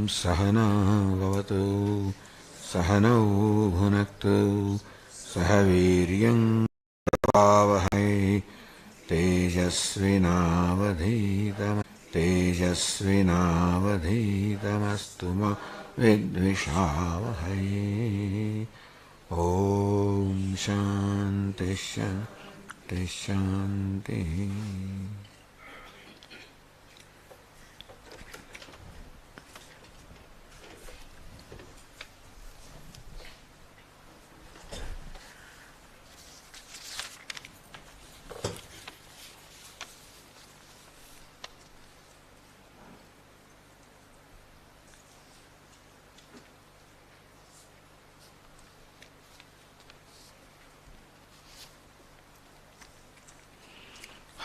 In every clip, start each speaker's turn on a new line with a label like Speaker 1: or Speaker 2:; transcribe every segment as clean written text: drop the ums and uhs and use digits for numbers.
Speaker 1: सहना भवतु सहनौ भुनक्तु सह वीर्यं करवावहै तेजस्विनावधीतमस्तु मा विद्विषावहै। ॐ शान्ति शान्ति शान्तिः।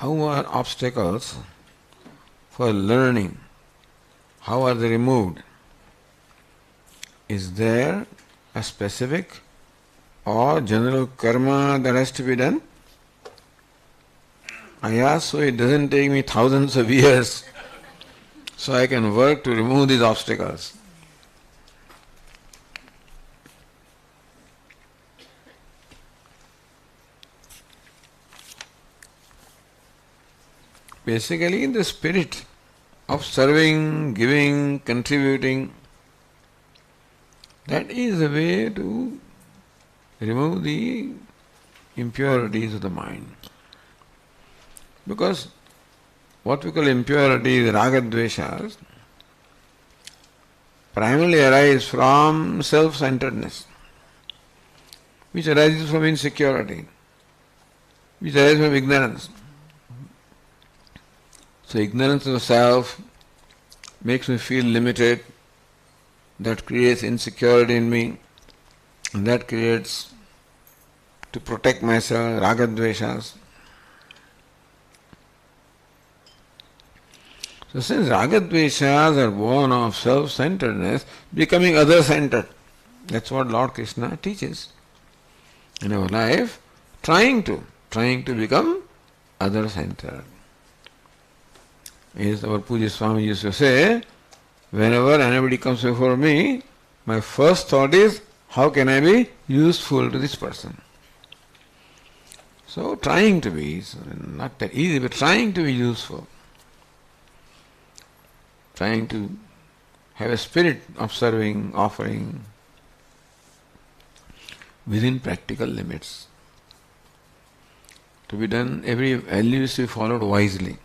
Speaker 1: How are obstacles for learning? How are they removed? Is there a specific or general karma that has to be done? I ask so it doesn't take me thousands of years, so I can work to remove these obstacles. Basically, the spirit of serving, giving, contributing, that is the way to remove the impurities of the mind. Because what we call impurities, raga-dveshas, primarily arise from self-centeredness, which arises from insecurity, which arises from ignorance. So ignorance of self makes me feel limited, that creates insecurity in me, and that creates, to protect myself, raga-dveshas. So since raga-dveshas are born of self-centeredness, becoming other-centered, that's what Lord Krishna teaches in our life, trying to become other-centered. Is our Puja Swami used to say, whenever anybody comes before me, my first thought is, how can I be useful to this person? So trying to be, not that easy, but trying to be useful. Trying to have a spirit of serving, offering, within practical limits. To be done, every value is to be followed wisely.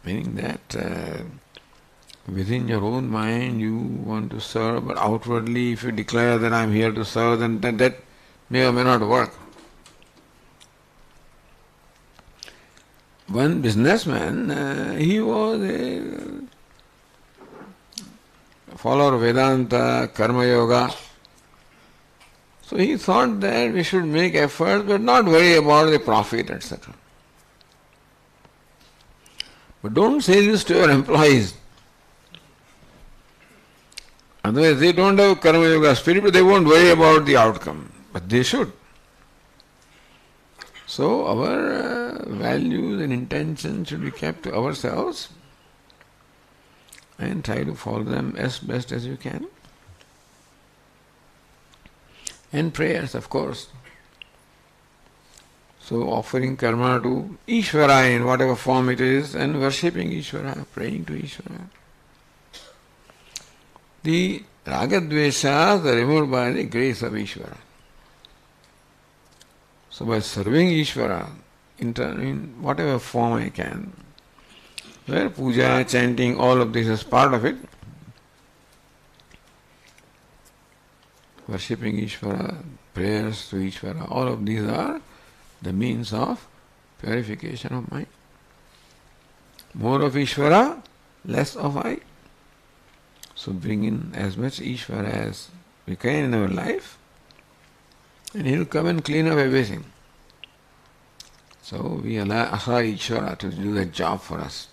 Speaker 1: Meaning that within your own mind you want to serve, but outwardly if you declare that I am here to serve, then that may or may not work. One businessman, he was a follower of Vedanta, Karma Yoga. So he thought that we should make efforts but not worry about the profit, etc. But don't say this to your employees. Otherwise they don't have Karma Yoga spirit, but they won't worry about the outcome. But they should. So our values and intentions should be kept to ourselves and try to follow them as best as you can. And prayers, of course. So offering karma to Ishvara in whatever form it is and worshipping Ishvara, praying to Ishvara. The raga-dveshas are removed by the grace of Ishvara. So by serving Ishvara in whatever form I can, where puja, chanting, all of this is part of it, worshipping Ishvara, prayers to Ishvara, all of these are the means of purification of mind. More of Ishvara, less of I. So bring in as much Ishvara as we can in our life, and He will come and clean up everything. So we allow Ishvara to do that job for us,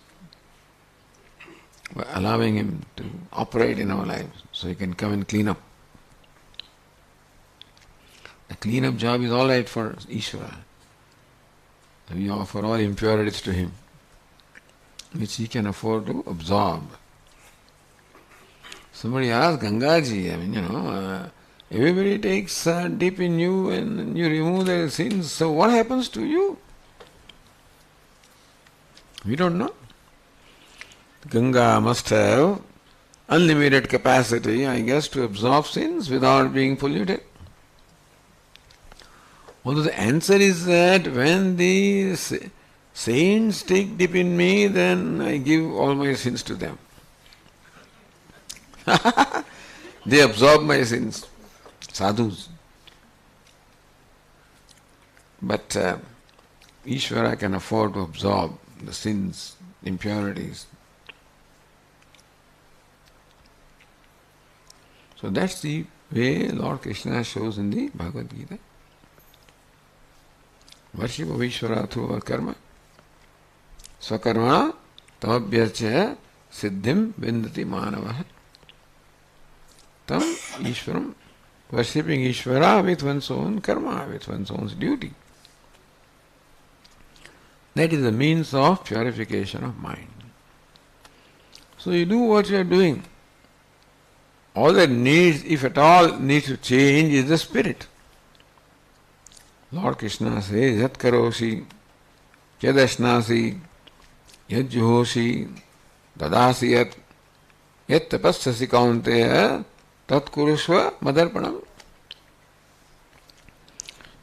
Speaker 1: by allowing Him to operate in our lives, so He can come and clean up. The clean-up job is all right for Ishvara. We offer all impurities to Him, which He can afford to absorb. Somebody asked Gangaji, everybody takes a dip in you and you remove their sins, so what happens to you? We don't know. Ganga must have unlimited capacity, I guess, to absorb sins without being polluted. Although the answer is that when the saints take dip in me, then I give all my sins to them. They absorb my sins, sadhus. But Ishvara can afford to absorb the sins, impurities. So that's the way Lord Krishna shows in the Bhagavad Gita. Worship of Ishvara through our karma. Swakarmana tamabhyarcha siddhim vindati manavaha. Tam Ishvaram, worshipping Ishvara with one's own karma, with one's own duty. That is the means of purification of mind. So you do what you are doing. All that needs, if at all, needs to change is the spirit. Lord Krishna says, Yat karoshi, yadashnasi, yad juhoshi, dadasi yat tapassasi kaunteya, tat kurushva madarpanam.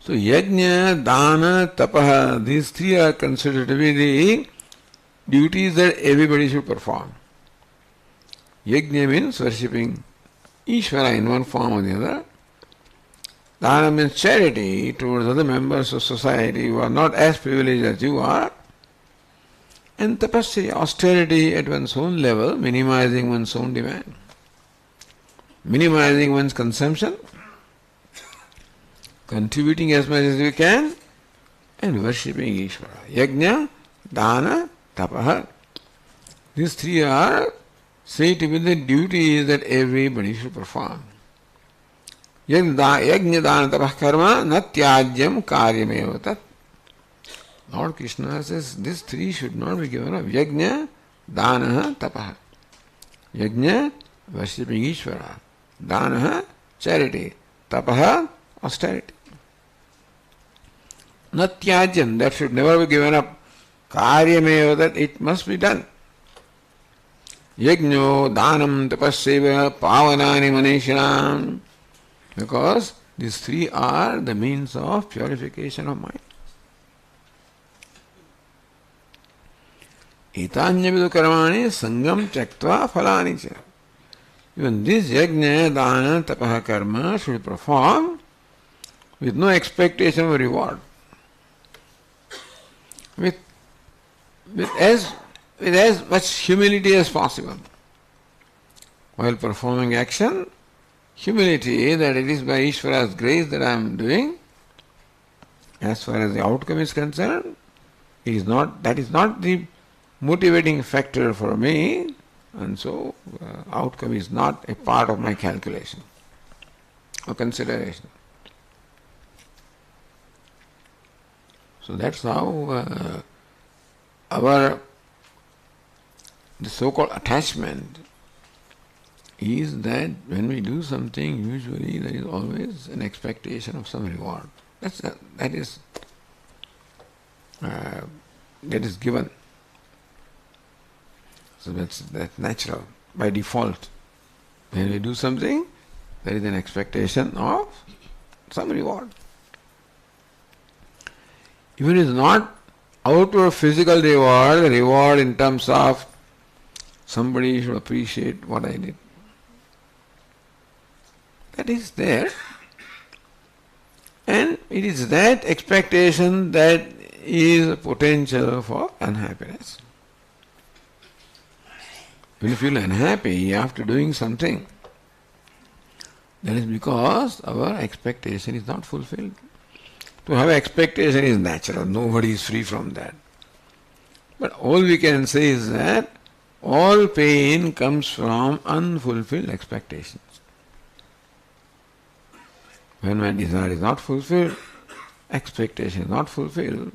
Speaker 1: So yajna, dana, tapaha, these three are considered to be the duties that everybody should perform. Yajna means worshipping Ishvara in one form or the other. Dana means charity towards other members of society who are not as privileged as you are. And tapasya, austerity at one's own level, minimizing one's own demand. Minimizing one's consumption, contributing as much as we can, and worshipping Ishvara. Yajna, dana, tapaha. These three are said to be the duties that everybody should perform. Yajna dana tapah karma natyajyam karyameva tat. Lord Krishna says these three should not be given up. Yajna, dana, tapaha. Yajna, worshipping Ishvara. Dana, charity. Tapaha, austerity. Natyajyam, that should never be given up. Karyameva, that it must be done. Yajno, danam, tapasseva, pavanani manishanam. Because these three are the means of purification of mind. Etanyavidu karmani sangam tyaktva phalani cha. Even this yajna, dana, tapaha karma should be performed with no expectation of reward. With as much humility as possible. While performing action, humility that it is by Ishvara's grace that I am doing. As far as the outcome is concerned, that is not the motivating factor for me, and so outcome is not a part of my calculation or consideration. So that's how the so-called attachment is that when we do something, usually there is always an expectation of some reward. That is given. So that's natural by default. When we do something, there is an expectation of some reward. Even if it's not outward physical reward in terms of somebody should appreciate what I did. That is there. And it is that expectation that is a potential for unhappiness. When you feel unhappy after doing something, that is because our expectation is not fulfilled. To have expectation is natural. Nobody is free from that. But all we can say is that all pain comes from unfulfilled expectations. When my desire is not fulfilled, expectation is not fulfilled,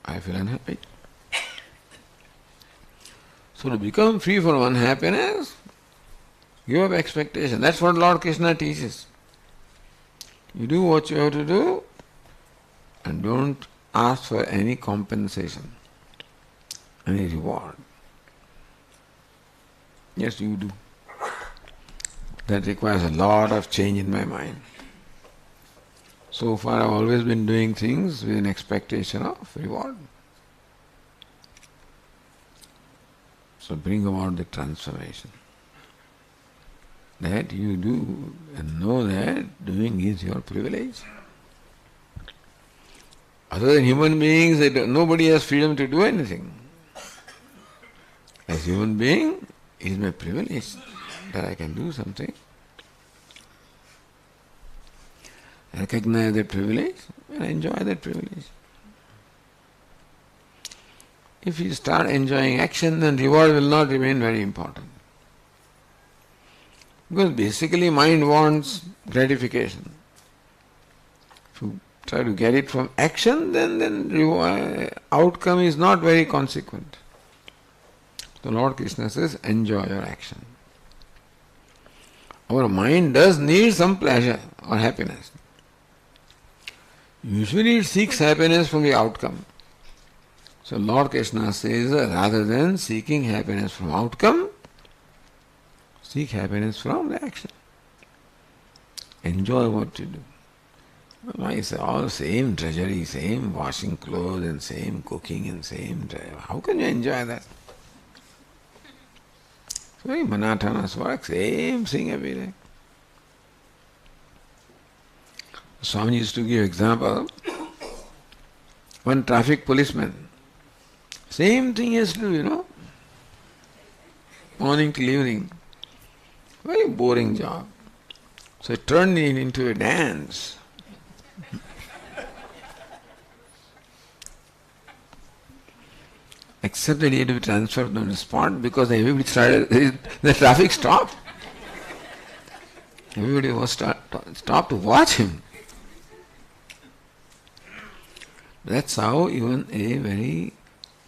Speaker 1: I feel unhappy. So to become free from unhappiness, Give up expectation. That's what Lord Krishna teaches. You do what you have to do and don't ask for any compensation, any reward. Yes, you do. That requires a lot of change in my mind. So far I've always been doing things with an expectation of reward. So bring about the transformation. That you do and know that doing is your privilege. Other than human beings, nobody has freedom to do anything. As human being, it is my privilege that I can do something. Recognize that privilege and enjoy that privilege. If you start enjoying action, then reward will not remain very important. Because basically mind wants gratification. If you try to get it from action, then reward, outcome is not very consequent. The Lord Krishna says, enjoy your action. Our mind does need some pleasure or happiness. Usually it seeks happiness from the outcome. So Lord Krishna says, rather than seeking happiness from outcome, seek happiness from the action. Enjoy what you do. Why it's all same drudgery, same washing clothes and same cooking and same drive. How can you enjoy that? It's very monotonous work, same thing every day. Swami used to give example. One traffic policeman, same thing he has to do, morning till evening. Very boring job. So it turned it into a dance. Except that he had to be transferred on the spot because everybody started, the traffic stopped. Everybody was stopped to watch him. That's how even a very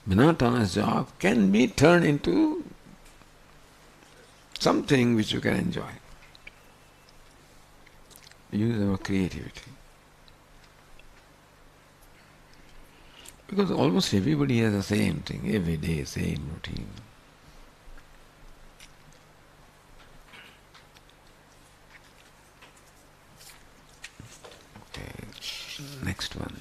Speaker 1: monotonous job can be turned into something which you can enjoy. Use our creativity. Because almost everybody has the same thing, every day, same routine. Okay, next one.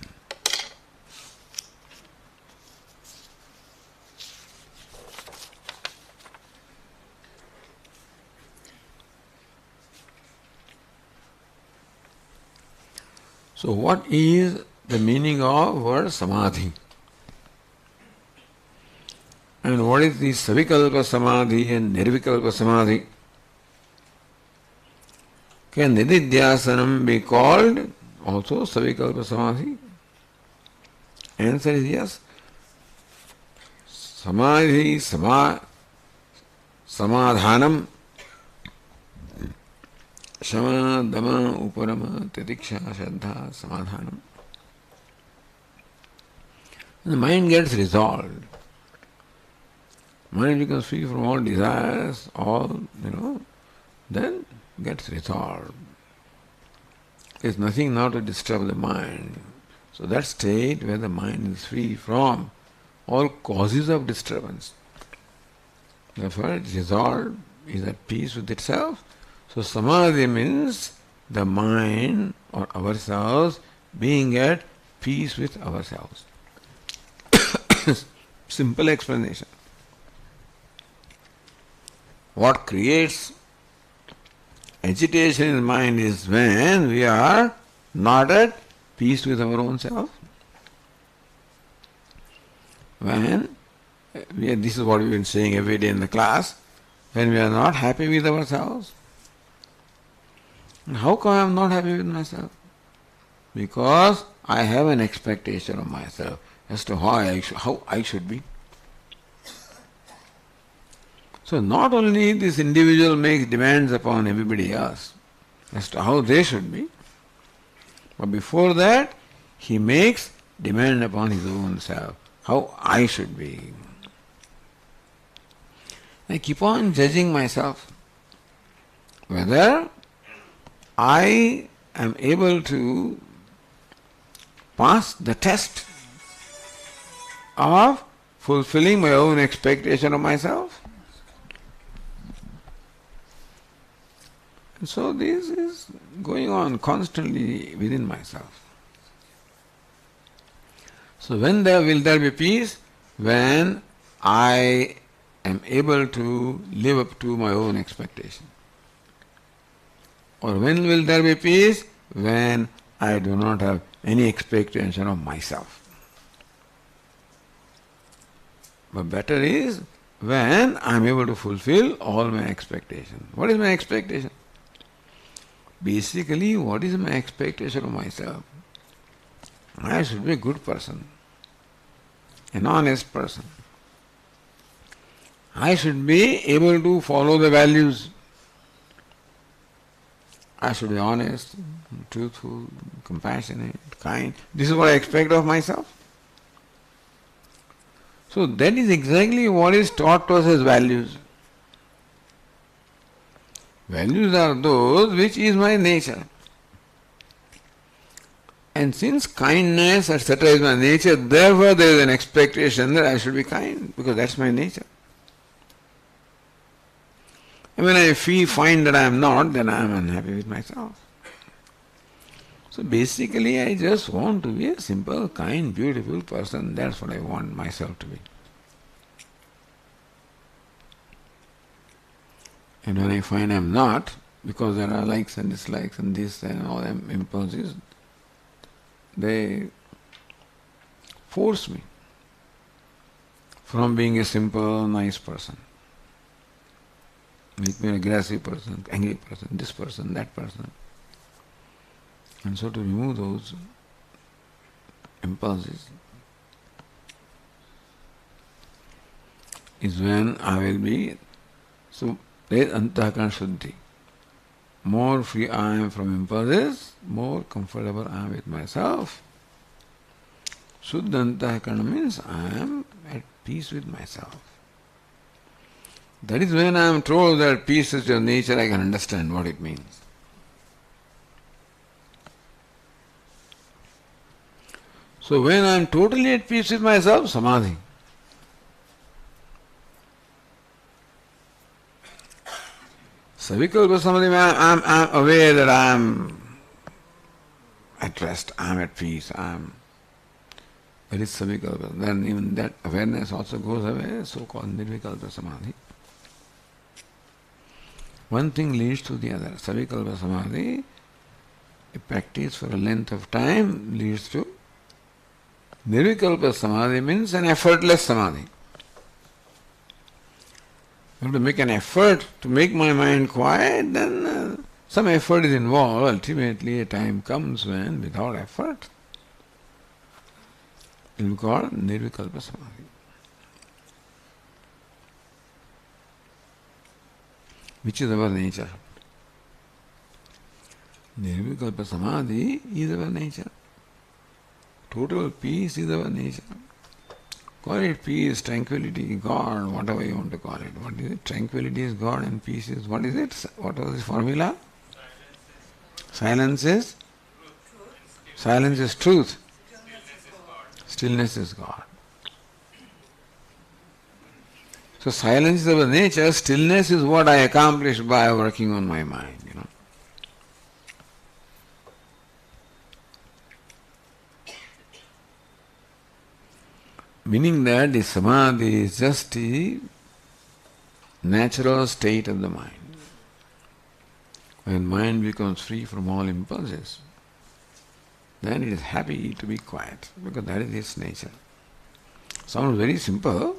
Speaker 1: So what is the meaning of word samadhi? And what is the savikalpa samadhi and nirvikalpa samadhi? Can nididhyasanam be called also savikalpa samadhi? Answer is yes. Samadhi, samadhanam, shama, dama, uparama, titiksha, shraddha, samadhanam. The mind gets resolved. Mind becomes free from all desires, then gets resolved. There is nothing now to disturb the mind. So that state where the mind is free from all causes of disturbance. Therefore it is resolved, is at peace with itself. So samadhi means the mind or ourselves being at peace with ourselves. Simple explanation. What creates agitation in the mind is when we are not at peace with our own self. This is what we've been saying every day in the class, when we are not happy with ourselves. And how come I am not happy with myself? Because I have an expectation of myself as to how I should be. So not only this individual makes demands upon everybody else as to how they should be, but before that he makes demand upon his own self, how I should be. I keep on judging myself. whether I am able to pass the test of fulfilling my own expectation of myself. And so this is going on constantly within myself. So when will there be peace? When I am able to live up to my own expectation. Or when will there be peace? When I do not have any expectation of myself. But better is when I am able to fulfill all my expectations. What is my expectation? Basically, what is my expectation of myself? I should be a good person, an honest person. I should be able to follow the values. I should be honest, truthful, compassionate, kind. This is what I expect of myself. So that is exactly what is taught to us as values. Values are those which is my nature. And since kindness, etc. is my nature, therefore there is an expectation that I should be kind, because that's my nature. And when I find that I am not, then I am unhappy with myself. So basically I just want to be a simple, kind, beautiful person. That's what I want myself to be. And when I find I am not, because there are likes and dislikes and this and all them impulses, they force me from being a simple, nice person. Make me an aggressive person, angry person, this person, that person. And so to remove those impulses is when I will be, so there is antakarana shuddhi. More free I am from impulses, more comfortable I am with myself. Shuddha antakarana means I am at peace with myself. That is when I am told that peace is your nature, I can understand what it means. So when I am totally at peace with myself, samadhi. Savikalpa samadhi, I am aware that I am at rest, I am at peace, that is savikalpa. Then even that awareness also goes away, so-called nirvikalpa samadhi. One thing leads to the other. Savikalpa samadhi, a practice for a length of time, leads to nirvikalpa samadhi, means an effortless samadhi. I have to make an effort to make my mind quiet, then some effort is involved. Ultimately a time comes when without effort it will be called nirvikalpa samadhi, which is our nature. Nirvikalpa samadhi is our nature. Total peace is our nature. Call it peace, tranquility, God, whatever you want to call it. What is it? Tranquility is God and peace is, what is it? What was the formula? Silence is? Silence is truth. Stillness is God. So silence is our nature, stillness is what I accomplish by working on my mind, Meaning that the samadhi is just the natural state of the mind. When mind becomes free from all impulses, then it is happy to be quiet, because that is its nature. Sounds very simple,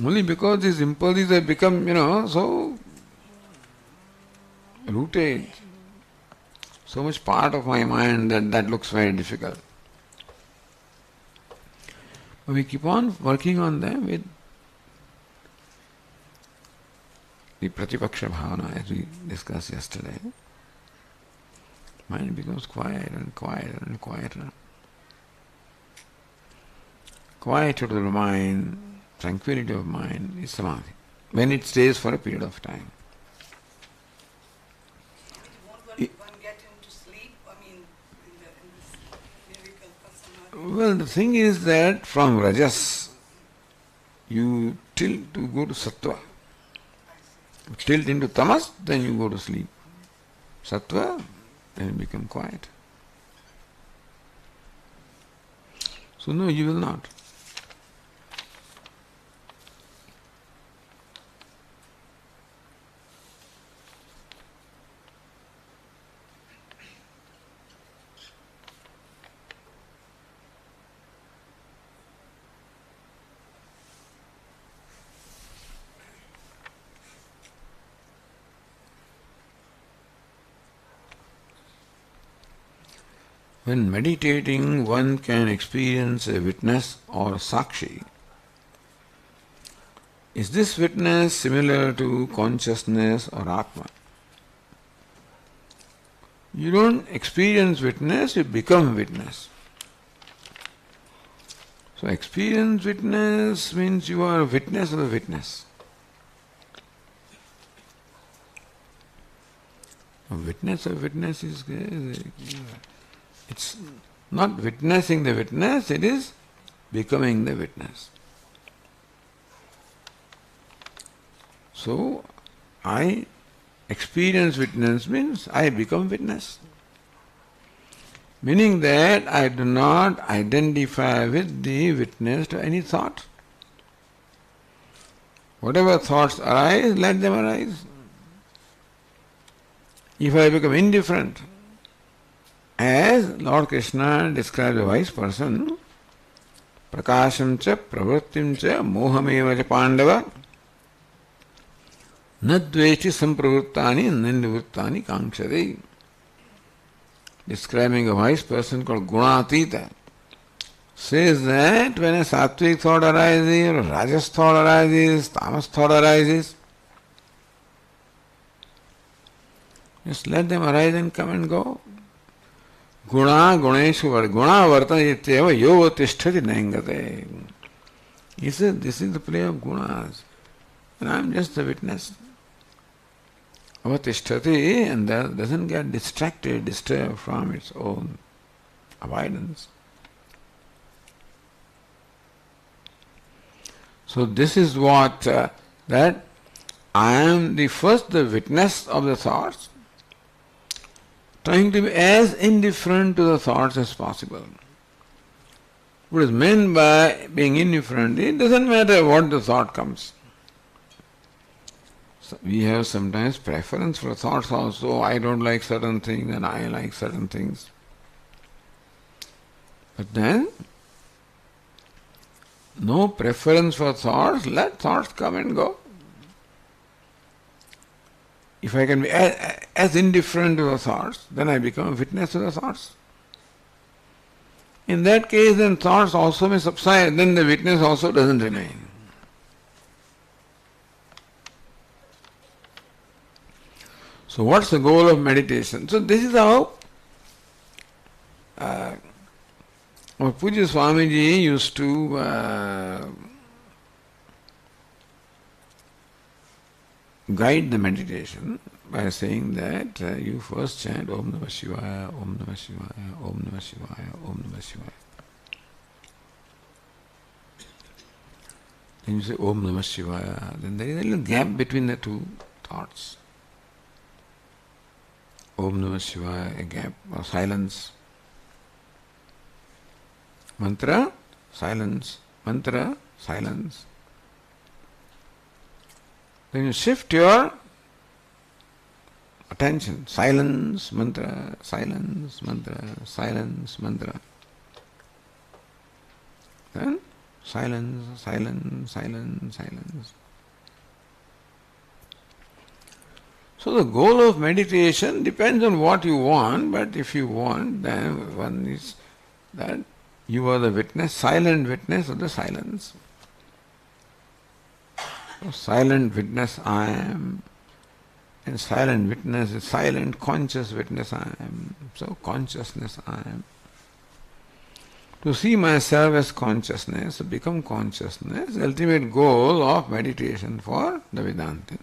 Speaker 1: only because these impulses have become, so rooted, so much part of my mind that looks very difficult. But we keep on working on them with the pratipaksha bhavana, as we discussed yesterday. Mind becomes quieter and quieter and quieter. Quietude of the mind, tranquility of mind is samadhi, when it stays for a period of time.
Speaker 2: one get into sleep? I mean, in this lyrical
Speaker 1: Well, the thing is that from Rajas, you tilt to go to Sattva. Tilt into Tamas, then you go to sleep. Sattva, then you become quiet. So no, you will not. When meditating, one can experience a witness or sakshi. Is this witness similar to consciousness or Atma? You don't experience witness, you become witness. So experience witness means you are a witness of the witness. A witness of witness is... It's not witnessing the witness, it is becoming the witness. So, I experience witness means I become witness. Meaning that I do not identify with the witness to any thought. Whatever thoughts arise, let them arise. If I become indifferent, as Lord Krishna describes a wise person, prakasham cha pravrittim cha mohameva cha pandava nadvechi sampravrittani nandivrittani kankshade. Describing a wise person called Gunatita, says that when a sattvic thought arises, or rajas thought arises, tamas thought arises, just let them arise and come and go. Guna guneshu guna vartayetyeva yo tisthati nengate. He said, this is the play of gunas, and I am just the witness. Avatisthati, and that doesn't get distracted, disturbed from its own avoidance. So this is what, that I am the witness of the thoughts, trying to be as indifferent to the thoughts as possible. What is meant by being indifferent, it doesn't matter what the thought comes. So we have sometimes preference for thoughts also. I don't like certain things and I like certain things. But then, no preference for thoughts, let thoughts come and go. If I can be as indifferent to the thoughts, then I become a witness to the thoughts. In that case, then thoughts also may subside, then the witness also doesn't remain. So what's the goal of meditation? So this is how our Puja Swamiji used to guide the meditation by saying that you first chant Om Namah Shivaya, Om Namah Shivaya, Om Namah Shivaya, Om Namah Shivaya. Then you say Om Namah Shivaya, then there is a little gap between the two thoughts. Om Namah Shivaya, a gap or silence. Mantra, silence. Mantra, silence. Then you shift your attention. Silence, mantra, silence, mantra, silence, mantra. Then silence, silence, silence, silence. So the goal of meditation depends on what you want, but if you want, then one is that you are the witness, silent witness of the silence. So silent witness I am, and silent witness is silent conscious witness I am. So consciousness I am. To see myself as consciousness, to become consciousness, ultimate goal of meditation for the Vedantin.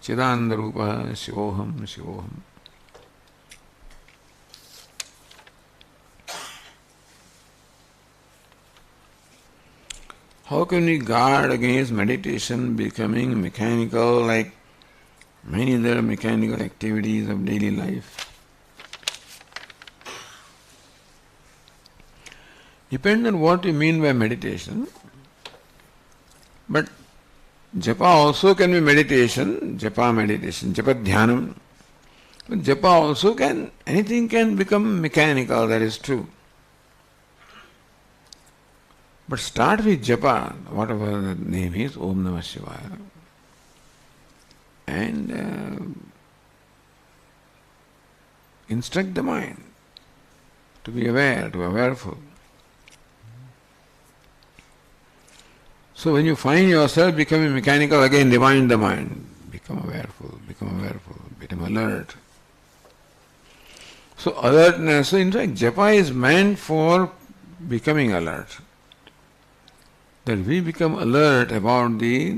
Speaker 1: Chidananda Rupa Shivoham Shivoham. How can we guard against meditation becoming mechanical like many other mechanical activities of daily life? Depends on what you mean by meditation. But japa also can be meditation, japa meditation, japa dhyanam. But japa also can, anything can become mechanical, that is true. But start with japa, whatever the name is, Om Namah Shivaya. And instruct the mind to be aware, to be awareful. So when you find yourself becoming mechanical, again remind the mind, become awareful, become alert. So alertness, so in fact japa is meant for becoming alert. That we become alert about the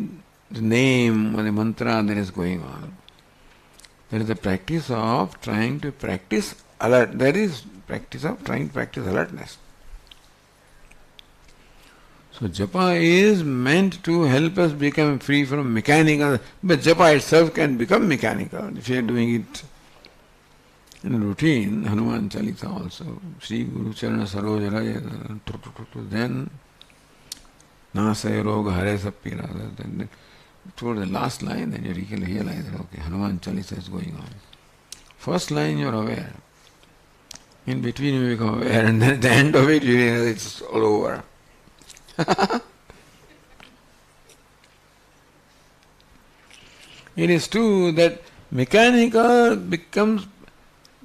Speaker 1: name or the mantra that is going on. That is the practice of trying to practice alert. That is practice of trying to practice alertness. So japa is meant to help us become free from mechanical, but japa itself can become mechanical if you are doing it in a routine. Hanuman Chalisa also, Shri Guru Charana Sarojara, then Nasaya Roga Hare Sapira, then toward the last line, then you realize that okay, Hanuman Chalisa is going on. First line you are aware, in between you become aware, and then at the end of it you realize it's all over. It is true that mechanical becomes,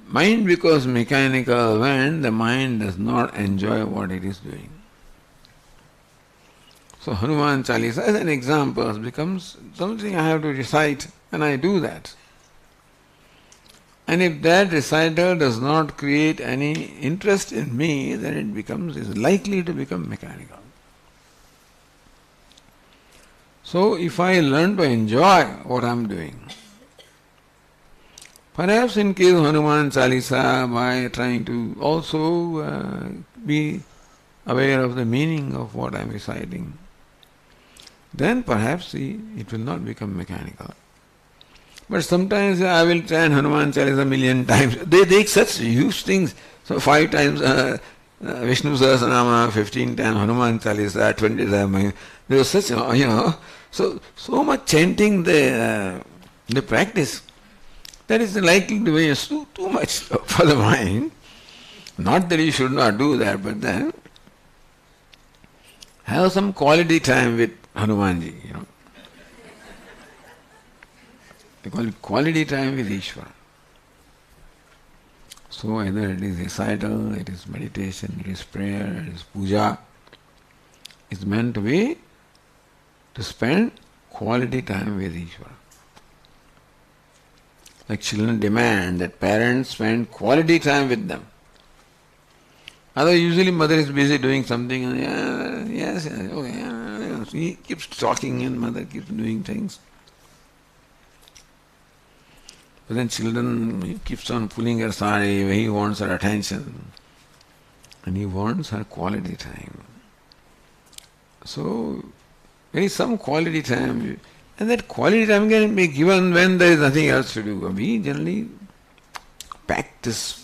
Speaker 1: mind becomes mechanical when the mind does not enjoy what it is doing. So Hanuman Chalisa as an example becomes something I have to recite, and I do that. And if that recital does not create any interest in me, then it is likely to become mechanical. So if I learn to enjoy what I am doing, perhaps in case of Hanuman Chalisa, by trying to also be aware of the meaning of what I am reciting, then perhaps it will not become mechanical. But sometimes I will chant Hanuman Chalisa a million times. They take such huge things. So 5 times Vishnu Sahasranama, 15 times Hanuman Chalisa, 20 times. There was such, so much chanting the practice that is likely to be too much for the mind. Not that you should not do that, but then have some quality time with Hanumanji, They call it quality time with Ishvara. So either it is recital, it is meditation, it is prayer, it is puja. It's meant to spend quality time with Ishvara. Like children demand that parents spend quality time with them. Otherwise, usually mother is busy doing something and yes, okay, he keeps talking and mother keeps doing things. But then children, he keeps on pulling her sari, he wants her attention and he wants her quality time. So there is some quality time, and that quality time can be given when there is nothing else to do. We generally pack this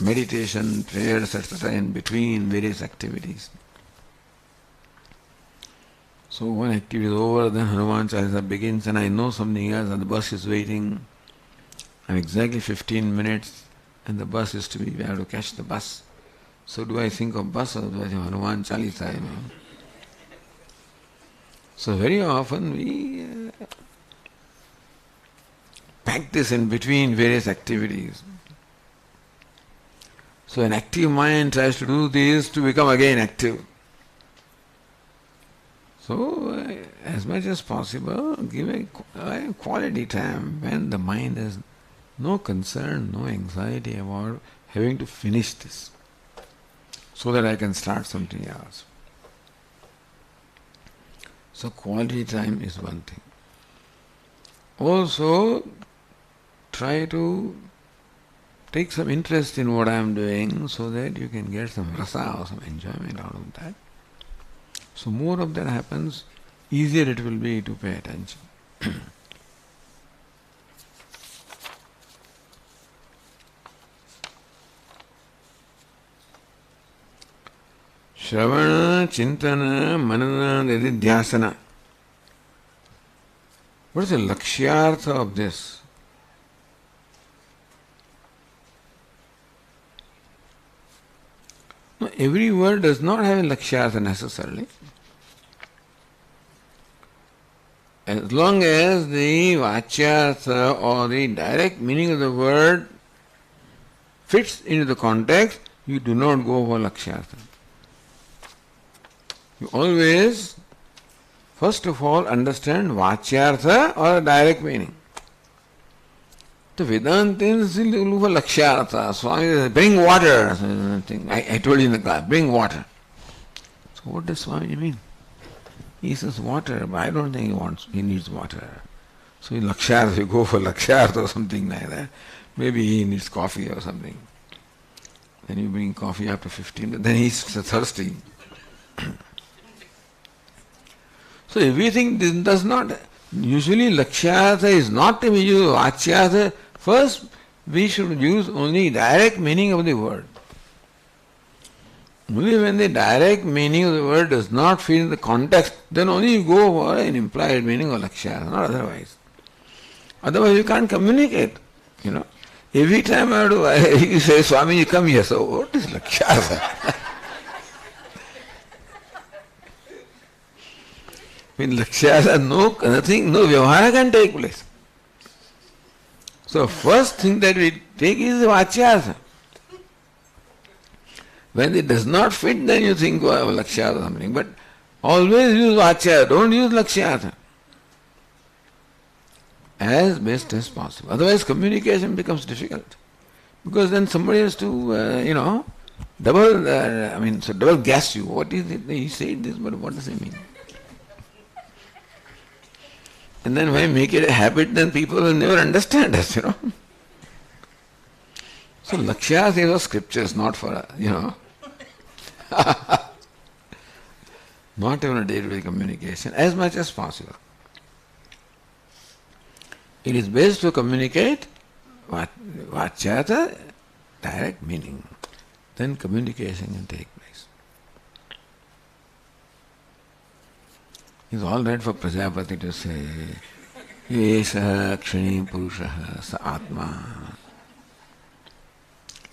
Speaker 1: meditation, prayers, etc. in between various activities. So one activity is over, then Hanuman Chalisa begins, and I know something else, and the bus is waiting. And exactly 15 minutes, and the bus is to be, we have to catch the bus. So do I think of bus or do I think of Hanuman Chalisa, So very often we pack this in between various activities. So an active mind tries to do this to become again active. So as much as possible, give a quality time when the mind has no concern, no anxiety about having to finish this, so that I can start something else. So quality time is one thing. Also, try to take some interest in what I am doing so that you can get some rasa or some enjoyment out of that. So more of that happens, easier it will be to pay attention. Shravana, Chintana, Manana, Nididhyasana. What is the lakshyartha of this? No, every word does not have a lakshyartha necessarily. As long as the vachyartha or the direct meaning of the word fits into the context, you do not go for lakshyartha. You always, first of all, understand vachyartha or direct meaning. The Vedantins look for lakshyartha. Swami says, bring water. I told you in the class, bring water. So what does Swami mean? He says water, but I don't think he needs water. So in lakshyartha, you go for lakshyartha or something like that. Maybe he needs coffee or something. Then you bring coffee after 15 minutes, then he's thirsty. So everything does not, usually lakshyartha is not to be used, vachyartha. First, we should use only direct meaning of the word. Only when the direct meaning of the word does not fit in the context, then only you go for an implied meaning of lakshyartha, not otherwise. Otherwise you can't communicate, Every time you say, Swami, you come here, so what is lakshyartha? In lakshyartha, nothing, no vyavahara can take place. So first thing that we take is vachyartha. When it does not fit, then you think of lakshyartha or something. But always use vachyartha, don't use lakshyartha. As best as possible. Otherwise communication becomes difficult. Because then somebody has to, double guess you. What is it? He said this, but what does it mean? And then when we make it a habit, then people will never understand us, So lakshyartha is for scriptures, not for, not even a day-to-day communication, as much as possible. It is best to communicate vachyartha, direct meaning. Then communication can take place. It's all right for Prajapati to say, Yesha Kshini Purushaha Sa Atma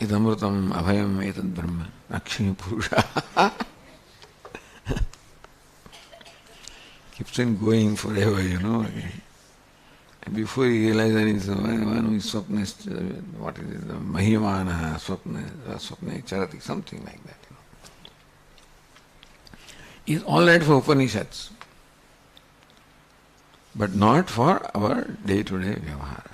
Speaker 1: Idamrutam Abhayam Etad Brahma Akshini Purushaha. Keeps on going forever, And before he realizes that he's one who is swapna, what is it, Mahimana, swapna charati, something like that. It's all right for Upanishads, but not for our day-to-day vyavahara.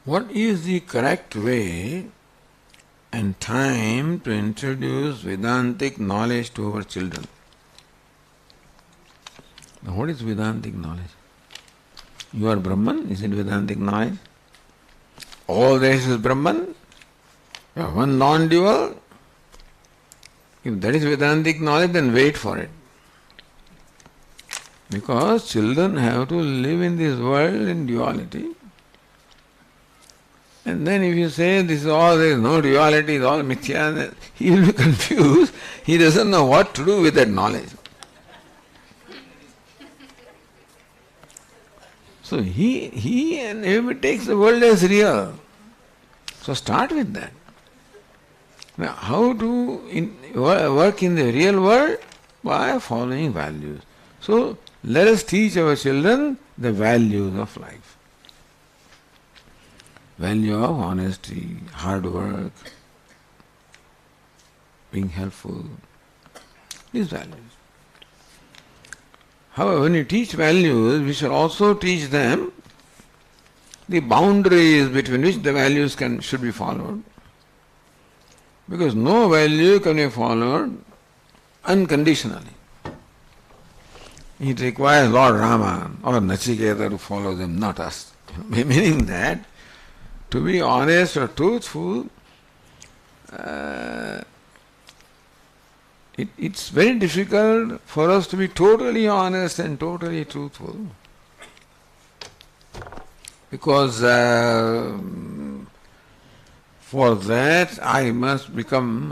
Speaker 1: What is the correct way and time to introduce Vedantic knowledge to our children? Now, what is Vedantic knowledge? You are Brahman, is it Vedantic knowledge? All this is Brahman? You are one non-dual? If that is Vedantic knowledge, then wait for it. Because children have to live in this world in duality. And then if you say this is all, there is no duality, it's all mithya, he will be confused. He doesn't know what to do with that knowledge. So he and everybody takes the world as real. So start with that. Now how to work in the real world? By following values. So let us teach our children the values of life. Value of honesty, hard work, being helpful, these values. However, when you teach values, we should also teach them the boundaries between which the values should be followed. Because no value can be followed unconditionally. It requires Lord Rama or Nachiketa to follow them, not us. Meaning that to be honest or truthful, it's very difficult for us to be totally honest and totally truthful. Because for that I must become,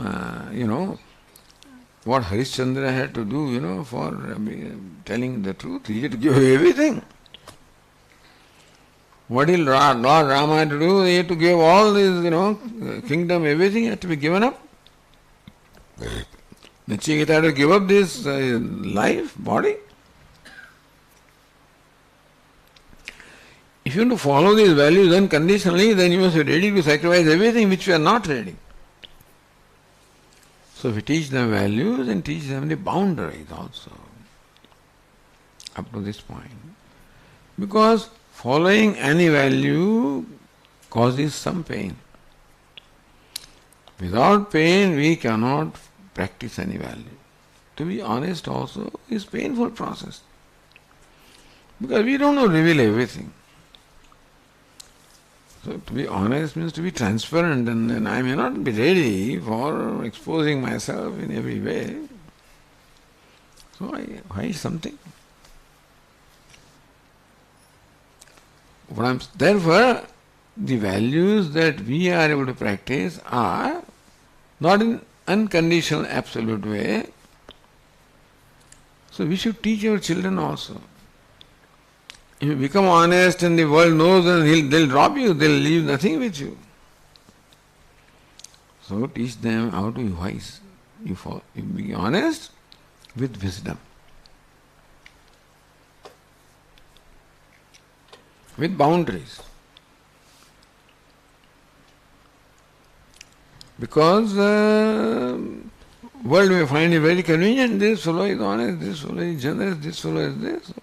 Speaker 1: what Harishchandra had to do, for telling the truth. He had to give everything. What did Lord Rama had to do? He had to give all this, kingdom, everything had to be given up. Nachiketa had to give up this life, body. If you want to follow these values unconditionally, then you must be ready to sacrifice everything which you are not ready. So we teach them values and teach them the boundaries also, up to this point. Because following any value causes some pain. Without pain, we cannot practice any value. To be honest also is a painful process. Because we don't know reveal everything. So to be honest means to be transparent, and I may not be ready for exposing myself in every way. So I hide something. Therefore, the values that we are able to practice are not in unconditional absolute way. So we should teach our children also. If you become honest and the world knows, then they'll drop you, they'll leave nothing with you. So teach them how to be wise. You be honest with wisdom. With boundaries. Because world may find it very convenient, this fellow is honest, this fellow is generous, this fellow is this.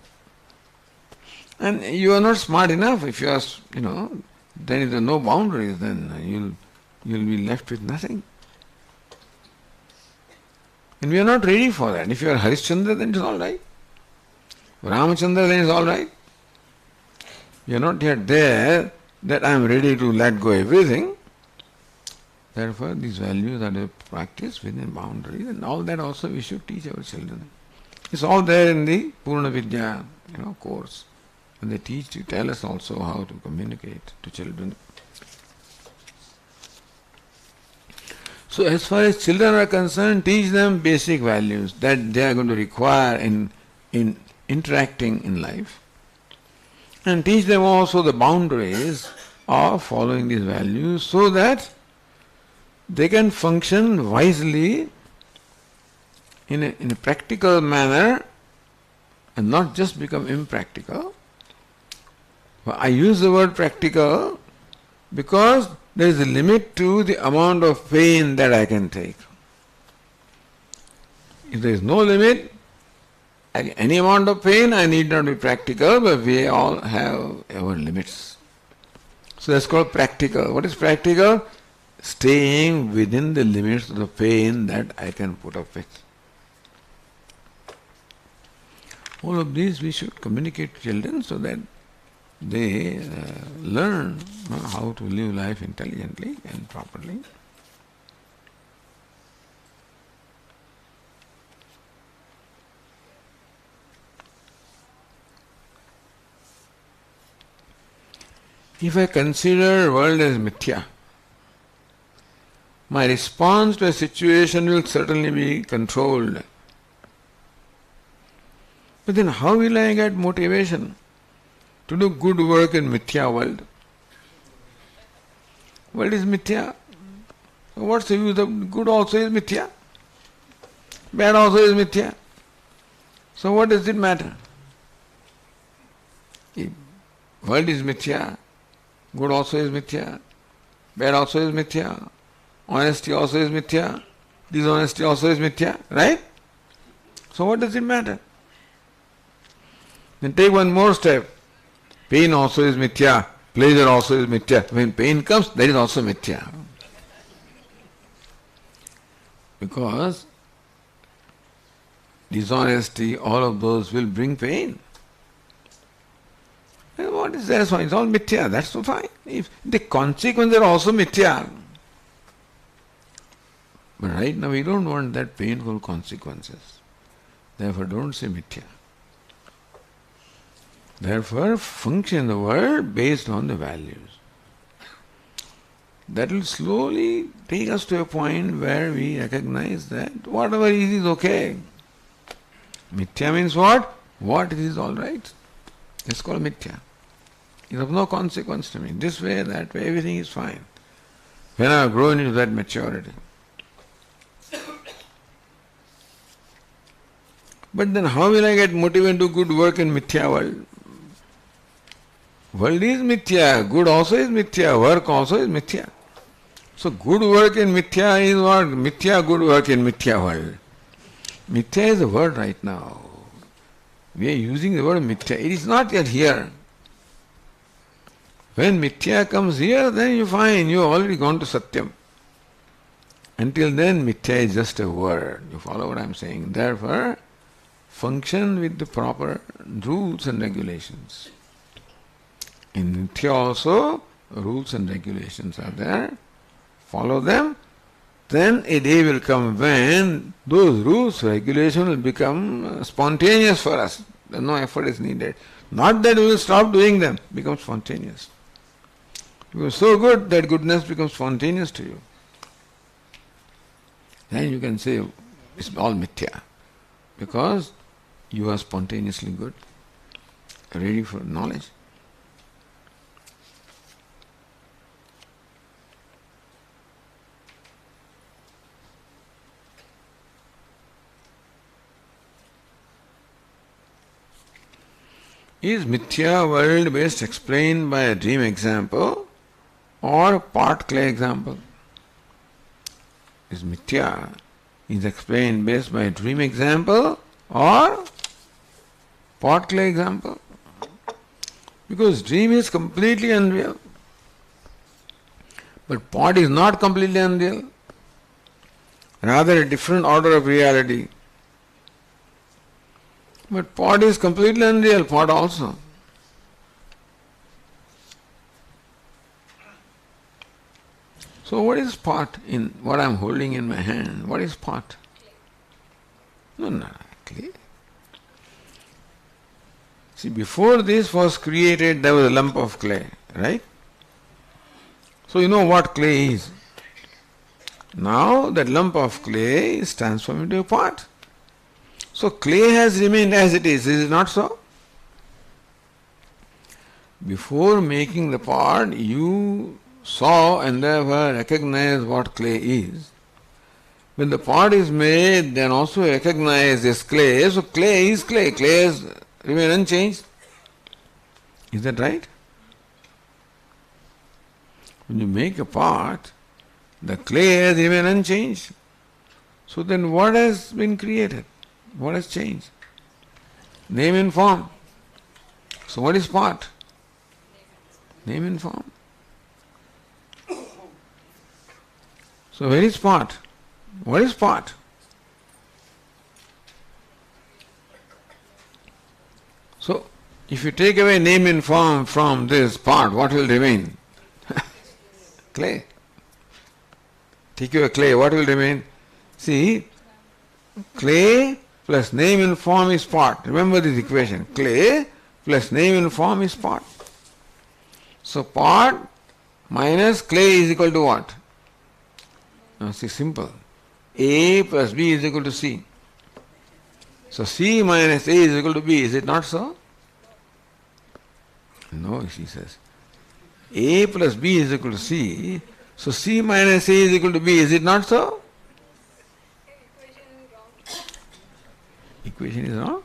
Speaker 1: And you are not smart enough. If you are, then if there are no boundaries, then you'll be left with nothing. And we are not ready for that. If you are Harishchandra, then it's all right. Ramachandra, then it's all right. We are not yet there that I am ready to let go everything. Therefore, these values are to practice within boundaries, and all that also we should teach our children. It's all there in the Purna Vidya, course. And they tell us also how to communicate to children. So as far as children are concerned, teach them basic values that they are going to require in interacting in life. And teach them also the boundaries of following these values so that they can function wisely in a practical manner and not just become impractical. I use the word practical because there is a limit to the amount of pain that I can take. If there is no limit, any amount of pain, I need not be practical, but we all have our limits. So that's called practical. What is practical? Staying within the limits of the pain that I can put up with. All of these we should communicate to children so that they learn how to live life intelligently and properly. If I consider world as mithya, my response to a situation will certainly be controlled. But then how will I get motivation to do good work in mithya world? World is mithya. So what's the use of good also is mithya? Bad also is mithya. So what does it matter? If world is mithya, good also is mithya, bad also is mithya, honesty also is mithya, dishonesty also is mithya, right? So what does it matter? Then take one more step. Pain also is mithya. Pleasure also is mithya. When pain comes, that is also mithya. Because dishonesty, all of those will bring pain. And what is that? It's all mithya. That's so fine. If the consequences are also mithya. But right now we don't want that painful consequences. Therefore don't say mithya. Therefore function in the world based on the values. That will slowly take us to a point where we recognize that whatever is okay. Mithya means what? What is all right. It's called mithya. It has no consequence to me. This way, that way, everything is fine. When I have grown into that maturity. But then how will I get motivated to do good work in mithya world? World is mithya, good also is mithya, work also is mithya. So good work in mithya is what? Mithya, good work in mithya world. Mithya is the word right now. We are using the word mithya. It is not yet here. When mithya comes here, then you find you have already gone to satyam. Until then, mithya is just a word. You follow what I am saying? Therefore, function with the proper rules and regulations. In mithya also, rules and regulations are there. Follow them. Then a day will come when those rules, regulations will become spontaneous for us. No effort is needed. Not that we will stop doing them, become spontaneous. You are so good that goodness becomes spontaneous to you. Then you can say it's all mithya. Because you are spontaneously good, ready for knowledge. Is mithya world best explained by a dream example or part clay example? Is mithya is explained best by a dream example or pot clay example? Because dream is completely unreal. But pot is not completely unreal. Rather a different order of reality. But pot is completely unreal, pot also. So what is pot in what I am holding in my hand? What is pot? No, clay. See, before this was created, there was a lump of clay, right? So you know what clay is. Now that lump of clay is transformed into a pot. So clay has remained as it is it not so? Before making the pot, you saw and therefore recognized what clay is. When the pot is made, then also recognize this clay. So clay is clay. Clay has remained unchanged. Is that right? When you make a pot, the clay has remained unchanged. So then what has been created? What has changed? Name and form. So what is pot? Name and form. So where is pot? What is pot? So if you take away name and form from this pot, what will remain? Clay. Take away clay, what will remain? See, clay plus name and form is pot. Remember this equation. Clay plus name and form is pot. So pot minus clay is equal to what? Now see, simple. A plus B is equal to C. So C minus A is equal to B. Is it not so? No, she says. A plus B is equal to C. So C minus A is equal to B. Is it not so? Equation is wrong.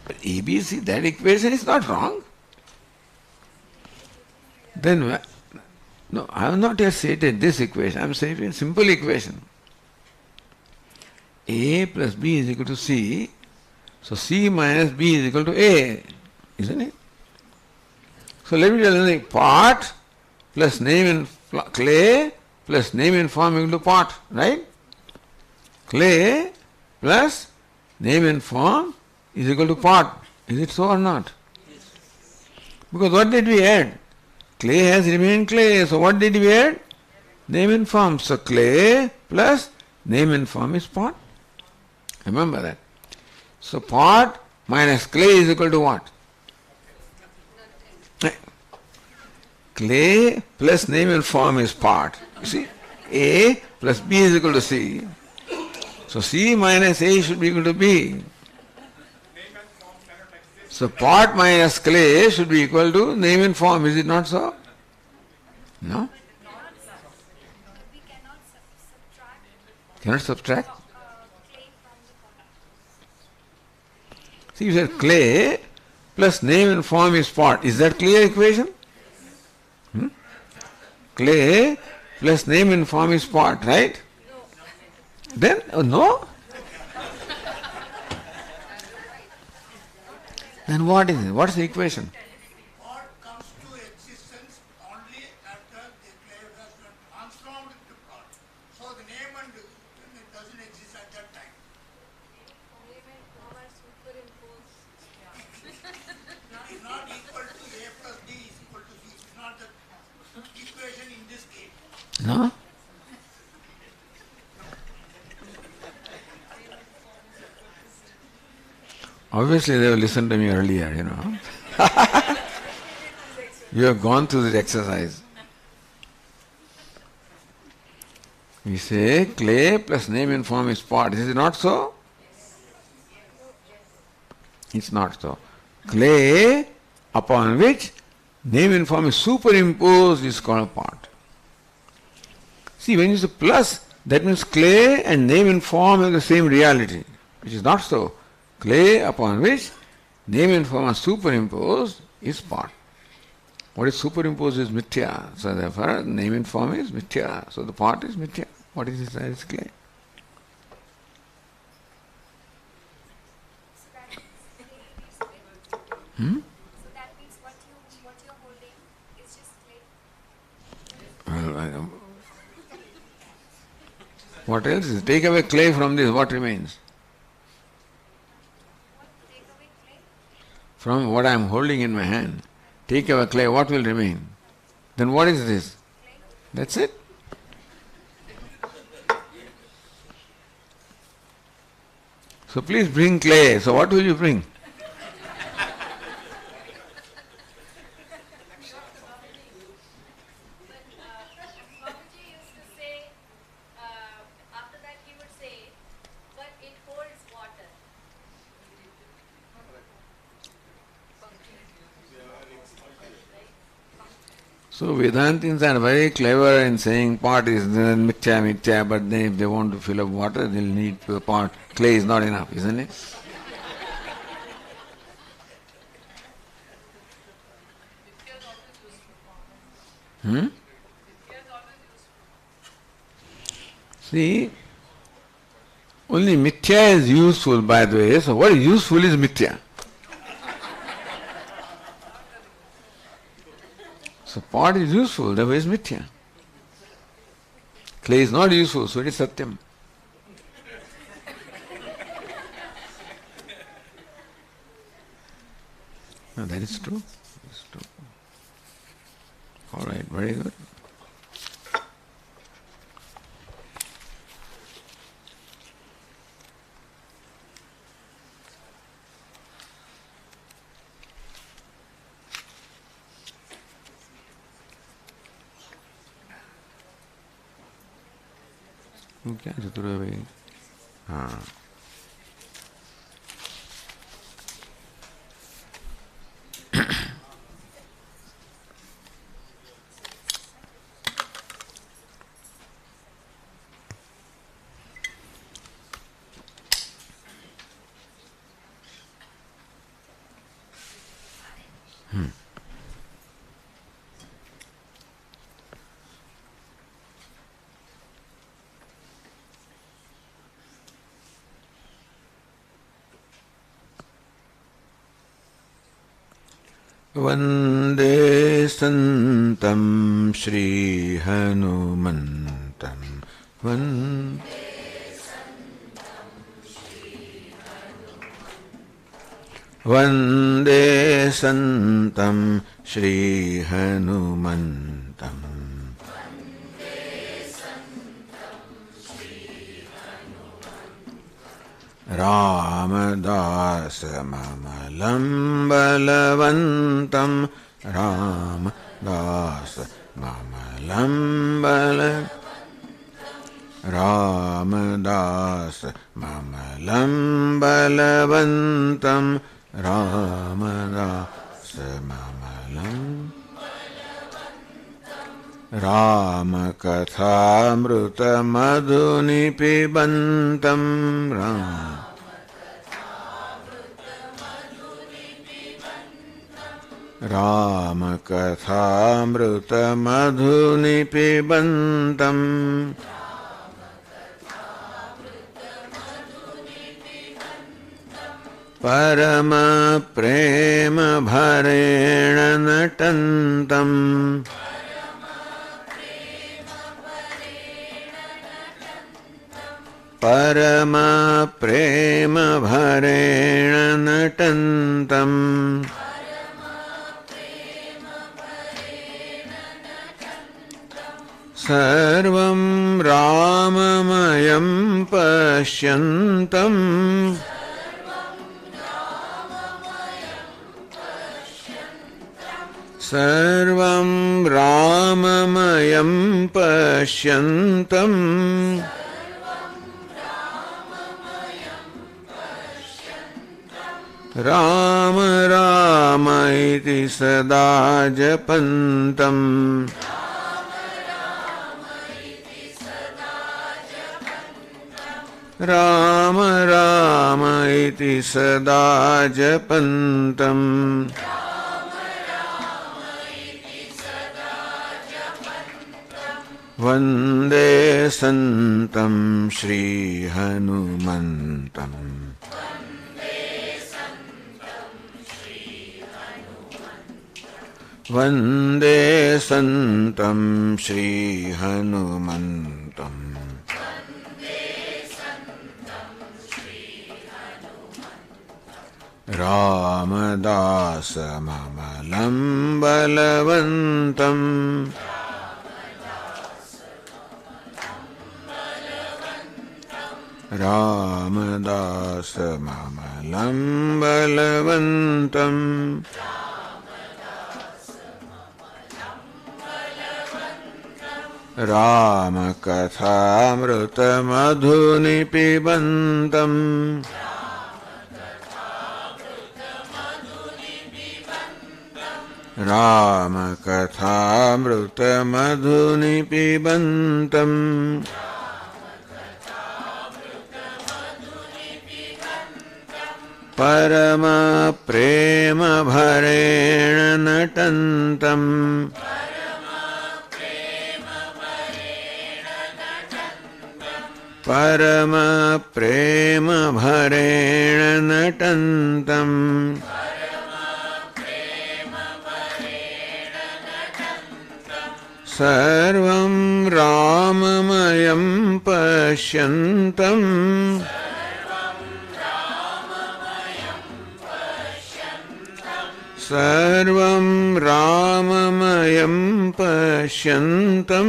Speaker 1: But ABC, that equation is not wrong. Then, no, I have not yet stated this equation. I am saying a simple equation. A plus B is equal to C. So C minus B is equal to A, isn't it? So let me tell you something. Pot plus name in clay plus name in form equal to pot, right? Clay plus name and form is equal to pot. Is it so or not? Because what did we add? Clay has remained clay. So what did we add? Name and form. So clay plus name and form is pot. Remember that. So pot minus clay is equal to what? Clay plus name and form is pot. You see? A plus B is equal to C. So C minus A should be equal to B. So pot minus clay should be equal to name and form. Is it not so? No?
Speaker 3: We cannot subtract
Speaker 1: Cannot subtract?
Speaker 3: clay from the pot.
Speaker 1: See, you said clay plus name and form is pot. Is that clear equation? Clay plus name and form is pot, right? Then, no? Then what is it? What's the equation?
Speaker 4: Pot comes to existence only after the clay has been transformed into pot. So the name and it doesn't exist at that time.
Speaker 3: Name and form are superimposed.
Speaker 4: It's not equal to A plus B is equal to C. It's not the equation in this case.
Speaker 1: No? Obviously they have listened to me earlier, you know. You have gone through this exercise. We say clay plus name and form is pot. Is it not so? It's not so. Clay upon which name and form is superimposed is called pot. See, when you say plus, that means clay and name and form have the same reality, which is not so. Clay upon which name and form are superimposed is pot. What is superimposed is mithya. So therefore, name and form is mithya. So the pot is mithya. What is inside is clay.
Speaker 3: So that means clay is clay.
Speaker 1: Hmm?
Speaker 3: So that means what you're holding is just clay.
Speaker 1: Well, I don't. What else is? Take away clay from this, what remains?
Speaker 3: What take away clay?
Speaker 1: From what I am holding in my hand, take away clay, what will remain? Then what is this?
Speaker 3: Clay.
Speaker 1: That's it. So please bring clay. So what will you bring?
Speaker 3: But Swamiji used to say, after that he would say, but it holds water.
Speaker 1: So Vedantins are very clever in saying pot is mithya, mithya, but then if they want to fill up water, they'll need pot. Clay is not enough, isn't it? Hmm? See, only mithya is useful, by the way. So what is useful is mithya. So pot is useful, therefore is mithya. Clay is not useful, so it is satyam. No, that is true. That is true. All right, very good. क्या चतुर है भाई हाँ Vande Santam Shri Hanumantam Vande Santam Shri Hanumantam Ramadasa Mamalam Balavantam Ramadasa Mamalam Ramadasa Mamalam Balavantam Ramadasa Mamalam Ramakathamruta Madhuni Pibantam Ramakathamruta Madhuni Pibantam Parama Prema Bharena Natantam Parama Prema Bharena Natantam Sarvam Ramamayam Pashyantam Sarvam Ramamayam Pashyantam Rama Rama iti sada japantam Rama Rama iti sada japantam Vande Santam Shri Hanumantam Vande Santam Shri Hanumantam Ramadasa Mamalam Balavantam Ramadasa Mamalam Balavantam Ramakathamruta Madhuni Pibantam Ramakathamruta Madhuni Pibantam Parama Prema Bharena Natantam Parama Prema Bharena Natantam Sarvam Ramamayam Pashyantam Sarvam Ramamayam Pashyantam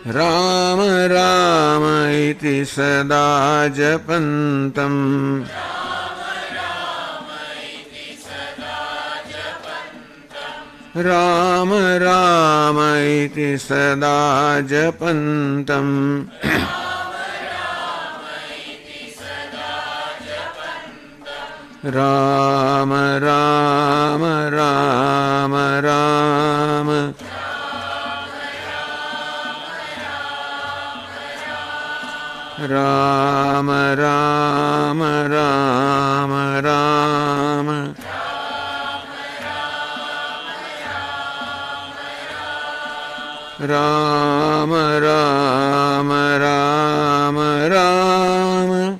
Speaker 1: Rama Rama iti sada japantam Rama Rama iti sada japantam Rama Rama Rama Rama Rama Rama Rama Rama Rama Rama Rama Rama